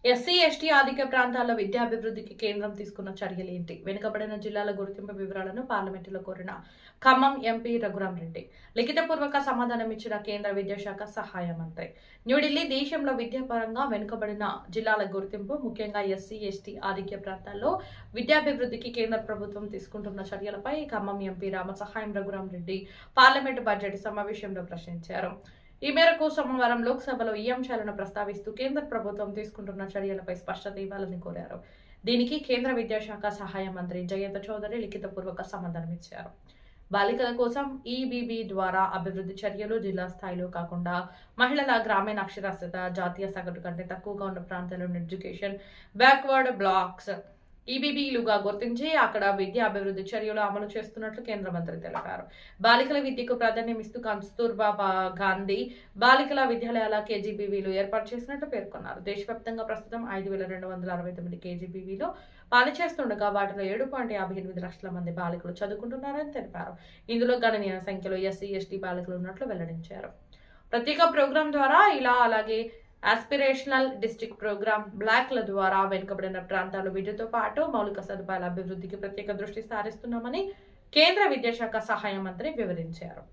SC ST ఆధిక్య ప్రాంతాల్లో విద్యాభివృద్ధికి కేంద్రం తీసుకున్న చర్యలు ఏంటి? వెనుకబడిన జిల్లాల గుర్తింపు వివరాలను పార్లమెంటులో కోరిన ఖమ్మం ఎంపీ రఘురామరెడ్డి లిఖితపూర్వక సమాధానం ఇచ్చిన కేంద్ర విద్యాశాఖ సహాయ మంత్రి. న్యూఢిల్లీ దేశంలో విద్యాపరంగా వెనుకబడిన జిల్లాల గుర్తింపు, ముఖ్యంగా ఎస్సీ ఎస్టీ ఆధిక్య ప్రాంతాల్లో విద్యాభివృద్ధికి కేంద్ర ప్రభుత్వం తీసుకుంటున్న చర్యలపై Khammam MP Ramasahayam Raghurama Reddy parliament budget సమావేశంలో ప్రశ్నించారు. ఈ మేరకు సోమవారం లోక్సభలో ఈ అంశాలను ప్రస్తావిస్తూ కేంద్ర ప్రభుత్వం తీసుకుంటున్న చర్యలపై స్పష్టత ఇవ్వాలని కోరారు. దీనికి కేంద్ర విద్యాశాఖ సహాయ మంత్రి జయంత చౌదరి లిఖితపూర్వక సమాధానమిచ్చారు. బాలికల కోసం ఈబీబీ ద్వారా అభివృద్ధి చర్యలు జిల్లా స్థాయిలో కాకుండా మహిళల గ్రామీణ అక్షరాస్యత జాతీయ సగటు కంటే తక్కువగా ఉన్న ప్రాంతాల్లోని ఎడ్యుకేషన్ బ్యాక్వర్డ్ బ్లాక్స్ ఈబీబీలుగా గుర్తించి అక్కడ విద్యా అభివృద్ధి చర్యలు అమలు చేస్తున్నట్లు కేంద్ర మంత్రి తెలిపారు. బాలికల విద్యకు ప్రాధాన్యం ఇస్తూ కస్తూర్బా గాంధీ బాలికల విద్యాలయాల కేజీబీవీలు ఏర్పాటు చేసినట్లు పేర్కొన్నారు. దేశవ్యాప్తంగా ప్రస్తుతం 5,269 కేజీబీవీలు పనిచేస్తుండగా వాటిలో 7.58 లక్షల మంది బాలికలు చదువుకుంటున్నారని తెలిపారు. ఇందులో గణనీయ సంఖ్యలో ఎస్సీ ఎస్టీ బాలికలు ఉన్నట్లు వెల్లడించారు. ప్రత్యేక ప్రోగ్రాం ద్వారా అలాగే ఆస్పిరేషనల్ డిస్ట్రిక్ట్ ప్రోగ్రామ్ బ్లాక్ల ద్వారా వెనుకబడిన ప్రాంతాలు విద్యతో పాటు మౌలిక సదుపాయాల అభివృద్ధికి ప్రత్యేక దృష్టి సారిస్తున్నామని కేంద్ర విద్యాశాఖ సహాయ మంత్రి వివరించారు.